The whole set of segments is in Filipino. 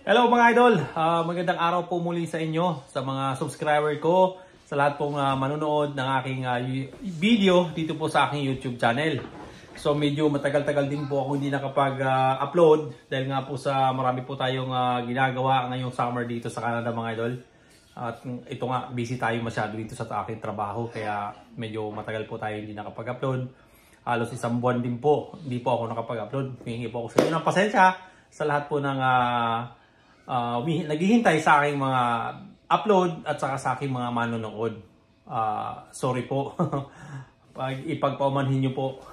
Hello mga idol, magandang araw po muli sa inyo, sa mga subscriber ko, sa lahat pong manonood ng aking video dito po sa aking YouTube channel. So medyo matagal-tagal din po ako hindi nakapag-upload dahil nga po sa marami po tayong ginagawa ngayong summer dito sa Canada mga idol. At ito nga, busy tayo masyado dito sa aking trabaho kaya medyo matagal po tayo hindi nakapag-upload. Halos isang buwan din po, hindi po ako nakapag-upload. Hihingi po ako sa inyo ng pasensya sa lahat po ng naghihintay sa aking mga upload at saka sa aking mga manonood. Sorry po. Ipagpaumanhin nyo po.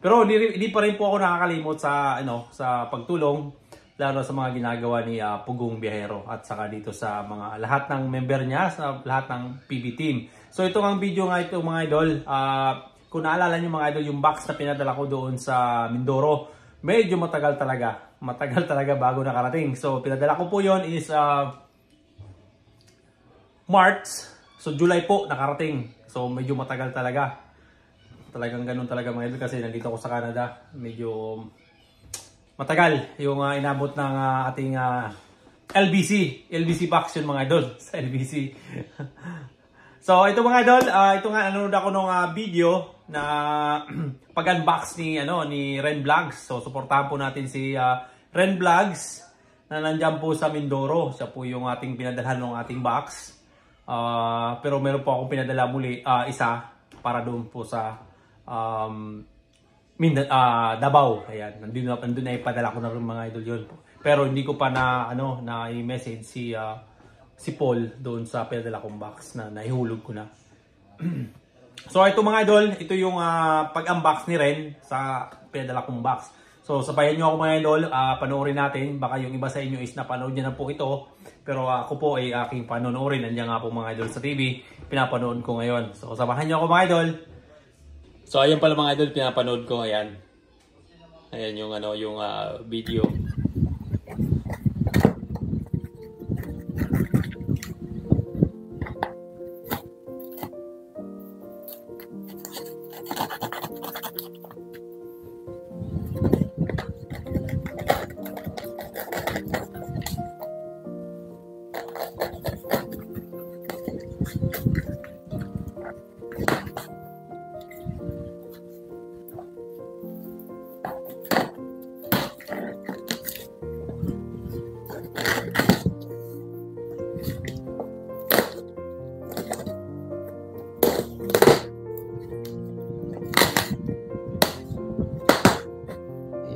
Pero hindi pa rin po ako nakakalimot sa pagtulong lalo sa mga ginagawa ni Pugong Biyahero at saka dito sa mga lahat ng member niya, sa lahat ng PB team. So ito ang video nga ito mga idol. Kung naalala niyo mga idol, yung box na pinadala ko doon sa Mindoro, medyo matagal talaga. Matagal talaga bago nakarating. So pinadala ko po yon is March. So July po nakarating. So medyo matagal talaga. Talagang ganun talaga mga idol kasi nandito ako sa Canada. Medyo matagal yung inabot ng ating LBC box yun mga idol sa LBC. So ito mga idol, ito nga nanonood ako ng video na pag-unbox ni Ren Vlogs. So suportahan po natin si Ren Vlogs na nandiyan po sa Mindoro. Siya po yung ating pinadalhan ng ating box. Pero meron po akong pinadala muli isa para doon po sa Davao. Ayan, nandun na ipadala ko na rin mga idol yun. Pero hindi ko pa na i-message si Paul doon sa pinadala kong box na naihulog ko na. So ito mga idol, ito yung pag-unbox ni Ren sa pinadala kong box. So sabayan nyo ako mga idol, panoorin natin. Baka yung iba sa inyo is napanood nyo na po ito. Pero ako po ay aking panonoorin. Nandiyan nga po mga idol sa TV. Pinapanood ko ngayon. So sabahan nyo ako mga idol. So ayan pala mga idol, pinapanood ko. Ayan. Ayan yung video.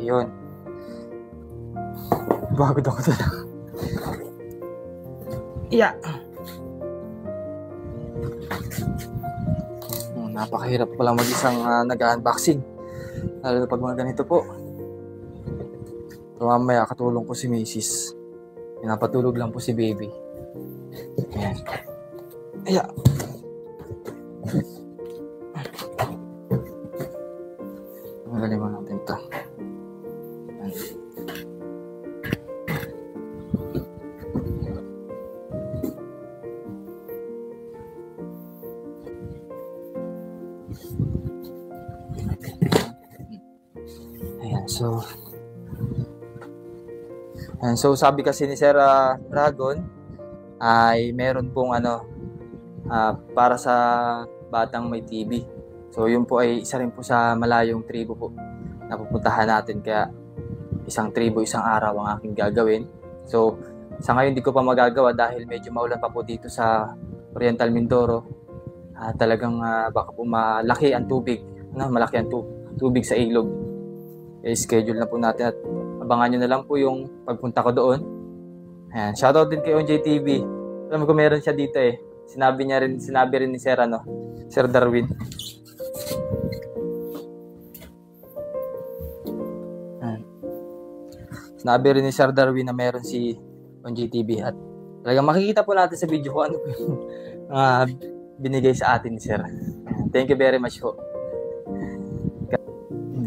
Yun. Bagod ako talaga. Yeah. Napakahirap pala mag-isang nag-unboxing. Lalo pag mga ganito po. So mamaya katulong ko si Macy's. Pinapatulog lang po si baby. Ayan. Yeah. Magaling mo natin ito. Ayan, so sabi kasi ni Sir Dragon ay meron pong para sa batang may TB. So yun po ay isa rin po sa malayong tribo po na pupuntahan natin, kaya isang tribo isang araw ang aking gagawin. So sa ngayon di ko pa magagawa dahil medyo maulan pa po dito sa Oriental Mindoro. Talagang baka po malaki ang tubig, malaki ang tubig sa ilog. I-schedule na po natin at abangan nyo na lang po yung pagpunta ko doon. Ayan, shoutout din kay ONJ TV. Alam ko meron siya dito eh. Sinabi rin ni Sir Sir Darwin. Ayan. Sinabi rin ni Sir Darwin na meron si ONJ TV at talagang makikita po natin sa video ko ano po yung binigay sa atin ni Sir. Thank you very much po.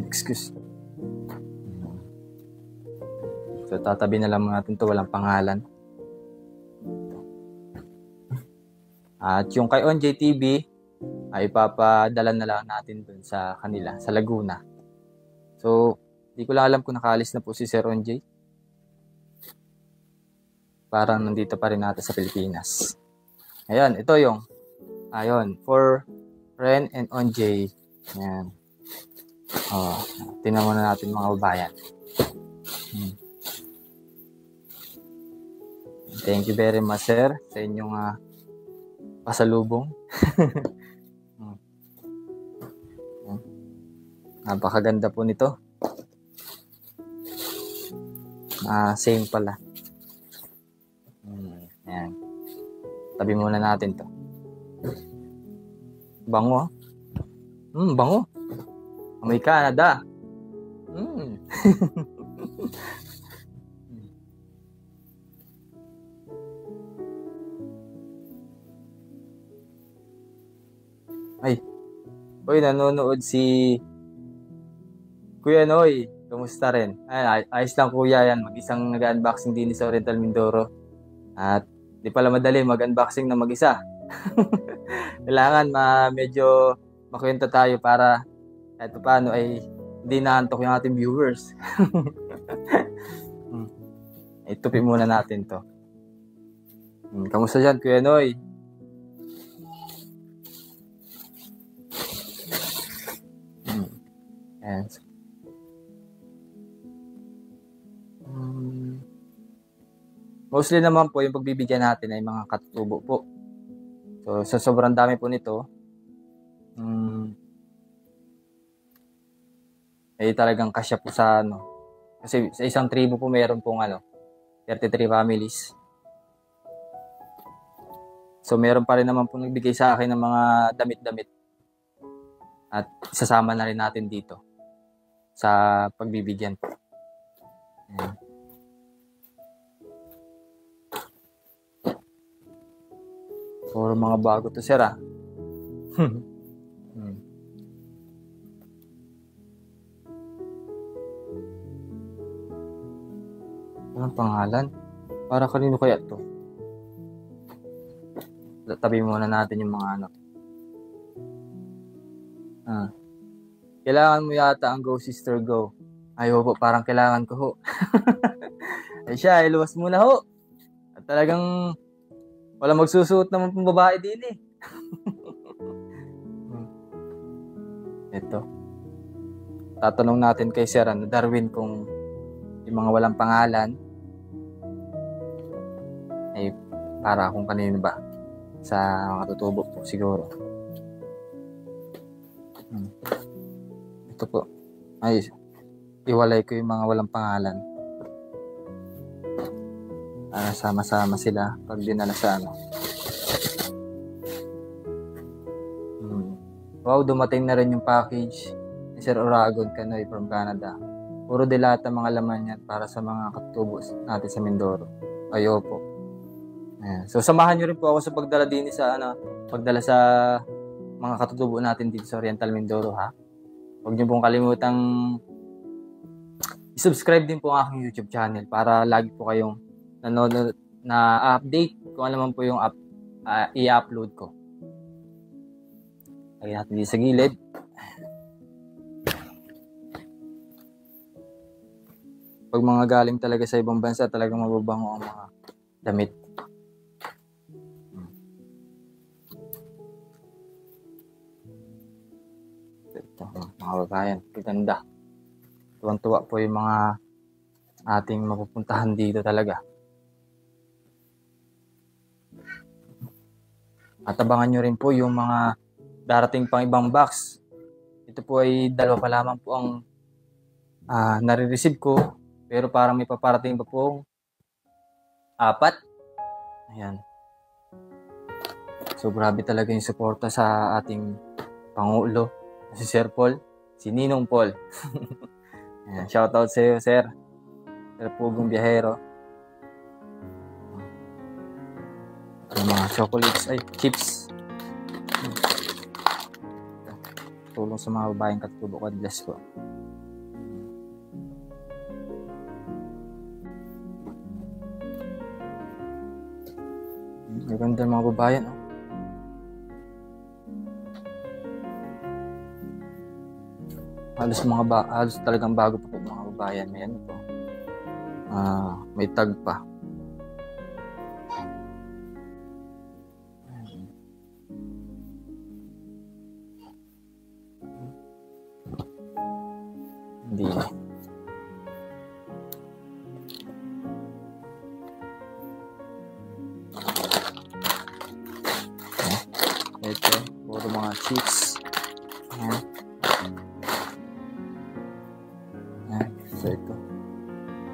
Excuse. So tatabi na lang natin to, walang pangalan. At yung kay ONJ TV ay ipapadala na lang natin dun sa kanila, sa Laguna. So, di ko lang alam kung nakaalis na po si Sir ONJ. parang nandito pa rin natin sa Pilipinas. Ayan, ito yung for Ren and Onjay. Ayan. Tingnan muna natin mga babayan. Thank you very much, sir, sa inyong pasalubong. Napakaganda po nito. Same pala. Ayan. Tabi muna natin to. Bango. Bango. Amoy Canada. Ay. Uy, nanonood si Kuya Noy. Kamusta rin? Ayos lang kuya yan. Mag-isang nag-unboxing din sa Oriental Mindoro. At di pala madali mag-unboxing na mag-isa. Kailangan medyo makwento tayo para kahit paano ay hindi naantok yung ating viewers. Itupin muna natin to. Kamusta dyan, Kuya Noy? Ayan. Mostly naman po yung pagbibigyan natin ay mga katutubo po. So, sa sobrang dami po nito, ay talagang kasya po sa kasi sa isang tribo po meron pong 33 families. So, meron pa rin naman po nagbigay sa akin ng mga damit-damit. At isasama na rin natin dito sa pagbibigyan po. Ayan. Puro mga bago to, sir, Anong pangalan? Para kanino kaya to? Tabi muna natin yung mga Kailangan mo yata ang Go Sister Go. Ayaw po, parang kailangan ko ho. Ay siya, iluwas muna ho. At talagang wala magsusuot naman pong babae din Ito. Tatanong natin kay Sir Darwin kung yung mga walang pangalan ay para kung kanino ba. Sa mga tutubo po siguro. Ito po. Ay, iwalay ko yung mga walang pangalan. Sama-sama sila pag dinala sa Wow, dumating na rin yung package ni Sir Oragon Canoy from Canada. Puro dilata mga laman yan para sa mga katutubo natin sa Mindoro. Ayo po. Ayan. So, samahan nyo rin po ako sa pagdala din pagdala sa mga katutubo natin dito sa Oriental Mindoro, ha? Huwag nyo pong kalimutang i-subscribe din po ang aking YouTube channel para lagi po kayong nanonood na update kung ano man po yung i-upload ko. Lagyan natin dito sa gilid. Pag mga galing talaga sa ibang bansa, talagang mababango ang mga damit. Ito, mga babayan, ganda. Tuwang-tuwa po yung mga ating mapupuntahan dito talaga. At abangan nyo rin po yung mga darating pang ibang box. Ito po ay 2 pa lamang po ang nare-receive ko. Pero parang may paparating pa po 4. Ayan. So grabe talaga yung suporta sa ating Pangulo, si Sir Paul, si Ninong Paul. Ayan, shoutout sa iyo, Sir. Sir Pugong Biyahero. Yung mga chocolates, chips. Tulong sa mga babaeng katutubo ko. Bless po. Maganda mga babayan. Halos talagang bago pa po mga babayan. May may tag pa. Hindi na. Ito, puro mga chips. Ayan. Ayan. So ito,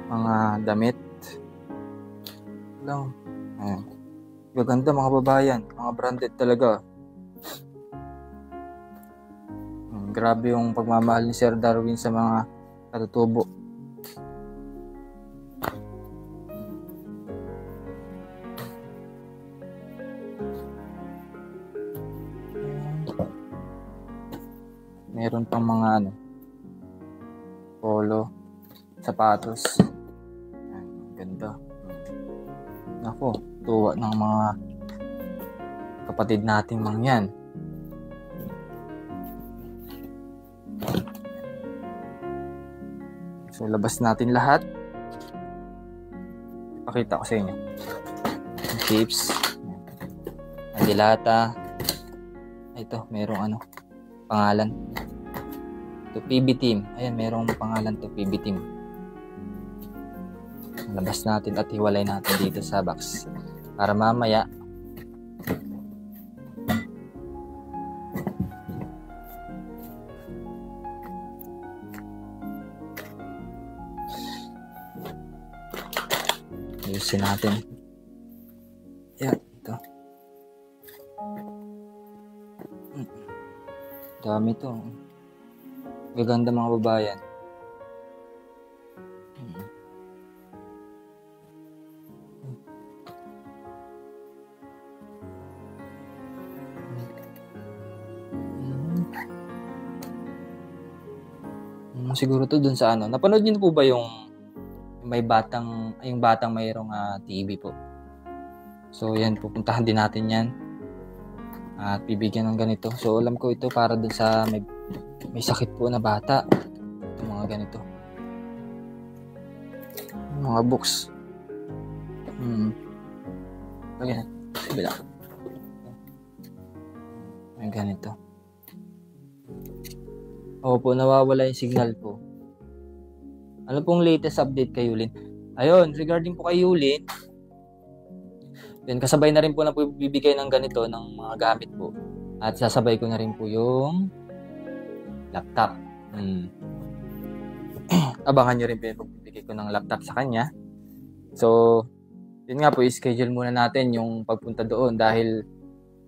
mga damit lang. Ayan. Gaganda mga babayan, mga branded talaga. Grabe yung pagmamahal ni Sir Darwin sa mga katutubo. Meron pang mga polo, sapatos. Ayan, ganda. Ako, tuwa ng mga kapatid nating mangyan. So, labas natin lahat. Pakita ko sa inyo. Chips. Ang dilata. Ito, merong pangalan. To PB Team. Ayan, merong pangalan to PB Team. Labas natin at hiwalay natin dito sa box. Para mamaya, ayusin natin. Yan, ito. Dami to. Gaganda mga babayan. Siguro to dun sa Napanood niyo po ba yung batang mayroong TV po? So yan, pupuntahan din natin yan. At bibigyan ng ganito. So alam ko ito para dun sa may sakit po na bata. Ito mga ganito. Mga books. Ayan. Sabi lang. May ganito. Opo, nawawala yung signal po. Ano pong latest update kay Yulin? Ayun, regarding po kay Yulin, yun, kasabay na rin po na po bibigay ng ganito, ng mga gamit po. At sasabay ko na rin po yung laptop. Abangan nyo rin po yung pagbibigay ko ng laptop sa kanya. So, yun nga po, i-schedule muna natin yung pagpunta doon dahil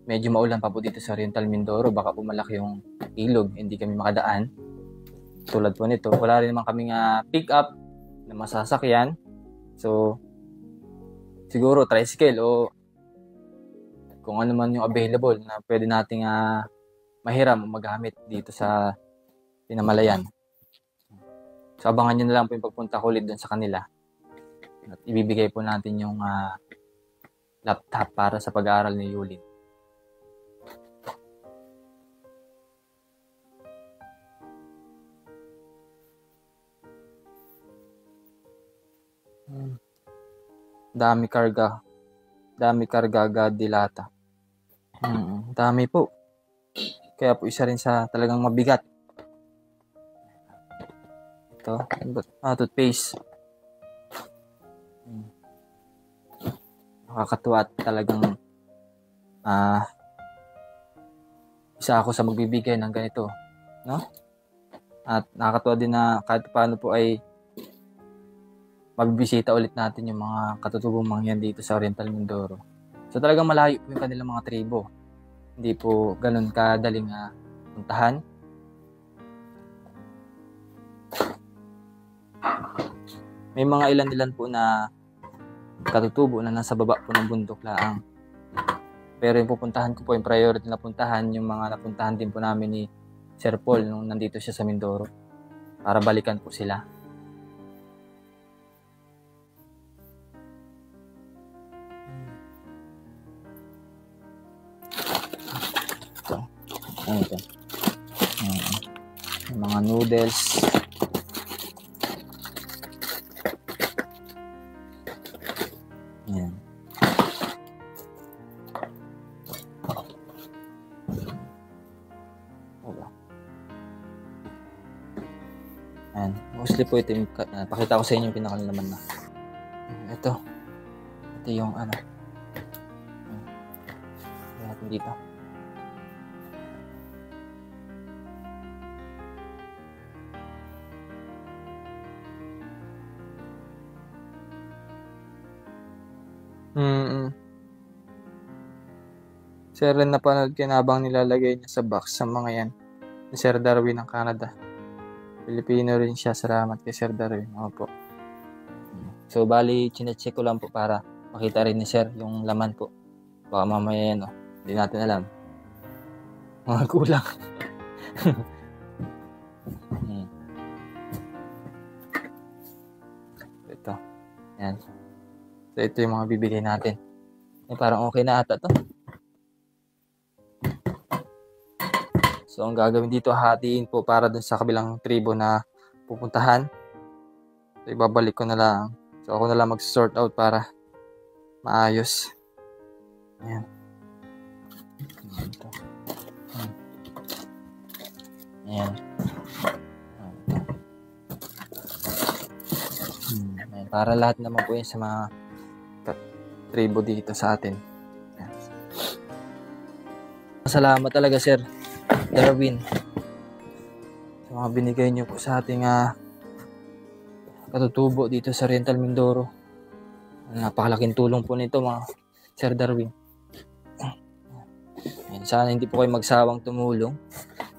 medyo maulan pa po dito sa Oriental Mindoro. Baka po malaki yung ilog, hindi kami makadaan. Tulad po nito, wala rin naman kaming pick up na masasakyan. So, siguro tricycle o kung ano man yung available na pwede nating mahiram o magamit dito sa Pinamalayan. So, abangan nyo na lang po yung pagpunta ko ulit doon sa kanila. At ibibigay po natin yung laptop para sa pag-aaral ni Yulin. Dami karga dilata. Dami po. Kaya po isa rin sa talagang mabigat. Ito, toothpaste. Nakakatuwa at talagang isa ako sa magbibigay ng ganito, no? At nakakatuwa din na kahit paano po ay magbibisita ulit natin yung mga katutubong mangyan dito sa Oriental Mindoro. So talagang malayo po yung kanilang mga tribo. Hindi po ganun kadaling puntahan. May mga ilan po na katutubo na nasa baba po ng bundok laang. Pero yung pupuntahan ko po, yung priority na puntahan, yung mga napuntahan din po namin ni Sir Paul nung nandito siya sa Mindoro. Para balikan po sila. Ito. Yung mga noodles. Ayan. Ayan. mostly po ito yung, pakita ko sa inyo yung pinakalalaman na. Ito yung ano. Natin dito. Sir Ren, napanood ko na habang nilalagay niya sa box sa mga yan. Ni Sir Darwin ng Canada. Pilipino rin siya. Salamat kay Sir Darwin. Opo. So, bali, chinecheck ko lang po para makita rin ni Sir yung laman po. Baka mamaya yan, oh. Hindi natin alam. Mga kulang. Ito. Yan. So, ito yung mga bibili natin. Parang okay na ata to. So, ang gagawin dito, hatiin po para dun sa kabilang tribo na pupuntahan. So, ibabalik ko na lang. So, ako na lang mag-sort out para maayos. Ayan. Ito. Ayan. Ayan. Para lahat naman po yun sa mga tribo dito sa atin. Ayan. Salamat talaga, Sir Darwin, sa mga binigay niyo po sa ating katutubo dito sa Oriental Mindoro. Napakalaking tulong po nito, mga Sir Darwin. Sana hindi po kayo magsawang tumulong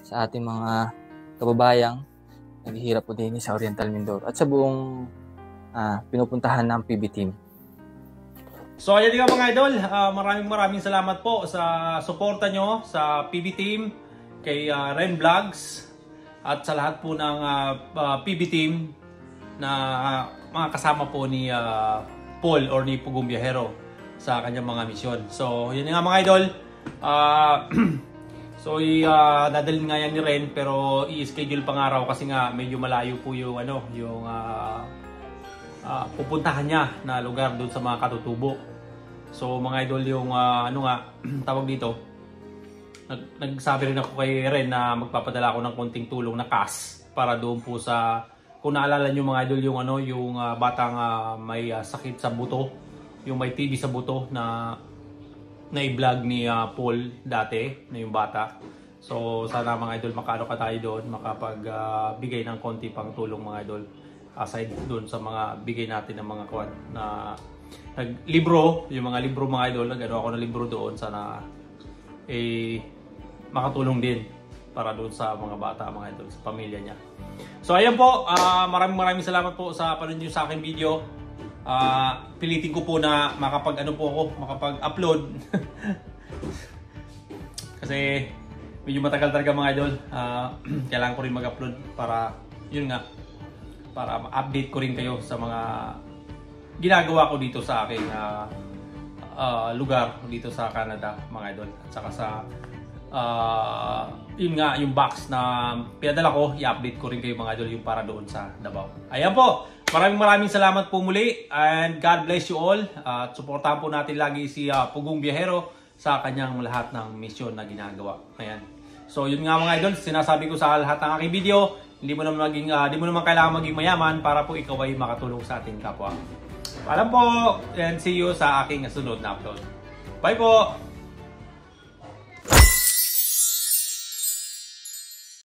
sa ating mga kababayang naghihirap po din sa Oriental Mindoro at sa buong pinupuntahan ng PB team. So ayan nga mga idol, maraming salamat po sa suporta nyo sa PB team, kay Ren Vlogs, at sa lahat po ng PB team na mga kasama po ni Paul or ni Pugong Biyahero sa kanyang mga misyon. So yun nga mga idol, so dadalhin nga yan ni Ren, pero i-schedule pang araw kasi nga medyo malayo po yung pupuntahan niya na lugar doon sa mga katutubo. So mga idol, yung tawag dito, nagsabi rin ako kay Ren na magpapadala ako ng konting tulong na cash para doon po sa, kung naalala nyo mga idol, yung batang may sakit sa buto, yung may TB sa buto na i-vlog ni Paul dati na yung bata. So sana mga idol makaano ka tayo doon, makapagbigay ng konti pang tulong mga idol, aside doon sa mga bigay natin ng mga kwan na libro, yung mga libro mga idol, nag-ano ako ng libro doon, sana makatulong din para doon sa mga bata mga idol, sa pamilya niya. So ayan po, maraming salamat po sa panonood niyo sa aking video. Pilitin ko po na makapag-upload kasi medyo matagal talaga mga idol. Kailangan ko rin mag-upload para yun nga, para ma-update ko rin kayo sa mga ginagawa ko dito sa aking lugar dito sa Canada mga idol. At saka sa yun nga, yung box na pinadala ko, i-update ko rin kayo mga idol, yung para doon sa Davao. Ayan po, maraming salamat po muli, and God bless you all. At suportahan po natin lagi si Pugong Biyahero sa kanyang lahat ng misyon na ginagawa. Ayan. So yun nga mga idol, sinasabi ko sa lahat ng aking video, hindi mo naman kailangan maging mayaman para po ikaw ay makatulong sa ating kapwa. Paalam po, and see you sa aking sunod na upload. Bye po!